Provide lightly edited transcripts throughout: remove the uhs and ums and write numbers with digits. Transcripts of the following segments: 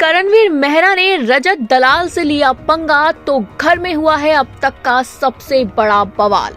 करणवीर मेहरा ने रजत दलाल से लिया पंगा तो घर में हुआ है अब तक का सबसे बड़ा बवाल।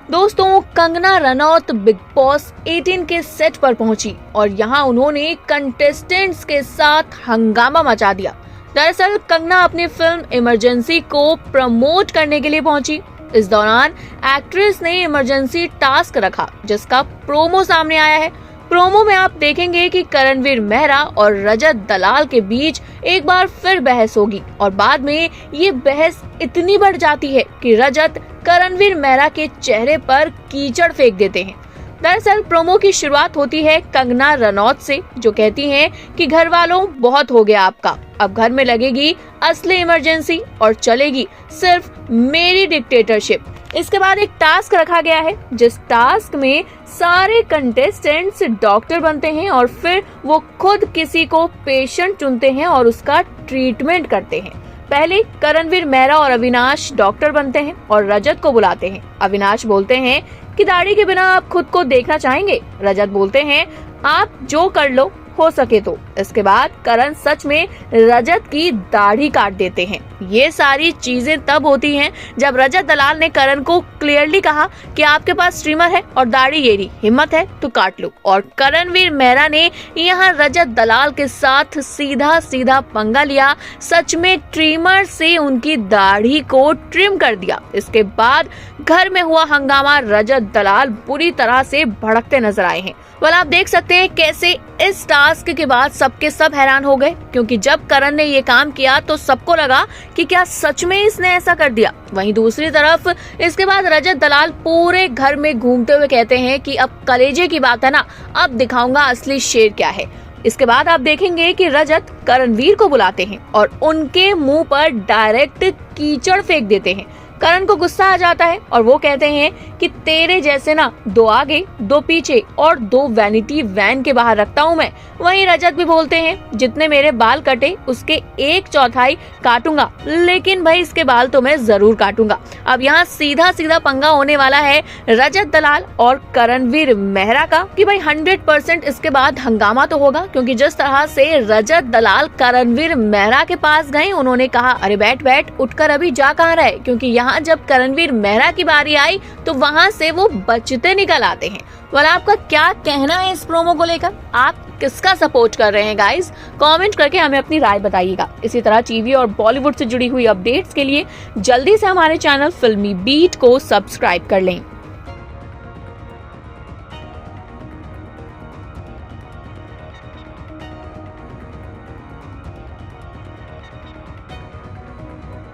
दोस्तों, कंगना रनौत बिग बॉस 18 के सेट पर पहुंची और यहां उन्होंने कंटेस्टेंट्स के साथ हंगामा मचा दिया। दरअसल कंगना अपनी फिल्म इमरजेंसी को प्रमोट करने के लिए पहुंची। इस दौरान एक्ट्रेस ने इमरजेंसी टास्क रखा जिसका प्रोमो सामने आया है। प्रोमो में आप देखेंगे कि करणवीर मेहरा और रजत दलाल के बीच एक बार फिर बहस होगी और बाद में ये बहस इतनी बढ़ जाती है कि रजत करणवीर मेहरा के चेहरे पर कीचड़ फेंक देते हैं। दरअसल प्रोमो की शुरुआत होती है कंगना रनौत से, जो कहती हैं कि घर वालों बहुत हो गया आपका, अब घर में लगेगी असली इमरजेंसी और चलेगी सिर्फ मेरी डिक्टेटरशिप। इसके बाद एक टास्क रखा गया है जिस टास्क में सारे कंटेस्टेंट्स डॉक्टर बनते हैं और फिर वो खुद किसी को पेशेंट चुनते हैं और उसका ट्रीटमेंट करते हैं। पहले करणवीर मेहरा और अविनाश डॉक्टर बनते हैं और रजत को बुलाते हैं। अविनाश बोलते हैं कि दाढ़ी के बिना आप खुद को देखना चाहेंगे। रजत बोलते हैं आप जो कर लो हो सके तो। इसके बाद करण सच में रजत की दाढ़ी काट देते हैं। ये सारी चीजें तब होती हैं जब रजत दलाल ने करण को क्लियरली कहा कि आपके पास स्ट्रीमर है और दाढ़ी ये रही, हिम्मत है तो काट लो। और करणवीर मेहरा ने यहाँ रजत दलाल के साथ सीधा सीधा पंगा लिया, सच में ट्रिमर से उनकी दाढ़ी को ट्रिम कर दिया। इसके बाद घर में हुआ हंगामा, रजत दलाल बुरी तरह से भड़कते नजर आए हैं। आप देख सकते हैं कैसे इस टास्क के बाद सबके सब हैरान हो गए, क्योंकि जब करण ने ये काम किया तो सबको लगा कि क्या सच में इसने ऐसा कर दिया। वहीं दूसरी तरफ इसके बाद रजत दलाल पूरे घर में घूमते हुए कहते हैं कि अब कलेजे की बात है ना, अब दिखाऊंगा असली शेर क्या है। इसके बाद आप देखेंगे कि रजत करणवीर को बुलाते हैं और उनके मुंह पर डायरेक्ट कीचड़ फेंक देते हैं। करण को गुस्सा आ जाता है और वो कहते हैं कि तेरे जैसे ना दो आगे दो पीछे और दो वैनिटी वैन के बाहर रखता हूँ मैं। वहीं रजत भी बोलते हैं जितने मेरे बाल कटे उसके 1/4 काटूंगा, लेकिन भाई इसके बाल तो मैं जरूर काटूंगा। अब यहाँ सीधा सीधा पंगा होने वाला है रजत दलाल और करणवीर मेहरा का कि भाई 100% इसके बाद हंगामा तो होगा, क्योंकि जिस तरह से रजत दलाल करणवीर मेहरा के पास गए, उन्होंने कहा अरे बैठ बैठ, उठकर अभी जा कहाँ रहे, क्योंकि यहाँ जब करणवीर मेहरा की बारी आई तो वहां से वो बचते निकल आते हैं। आपका क्या कहना है इस प्रोमो को लेकर? आप किसका सपोर्ट कर रहे हैं गाइस? कमेंट करके हमें अपनी राय बताइएगा। इसी तरह टीवी और बॉलीवुड से जुड़ी हुई अपडेट्स के लिए जल्दी से हमारे चैनल फिल्मी बीट को सब्सक्राइब कर लें।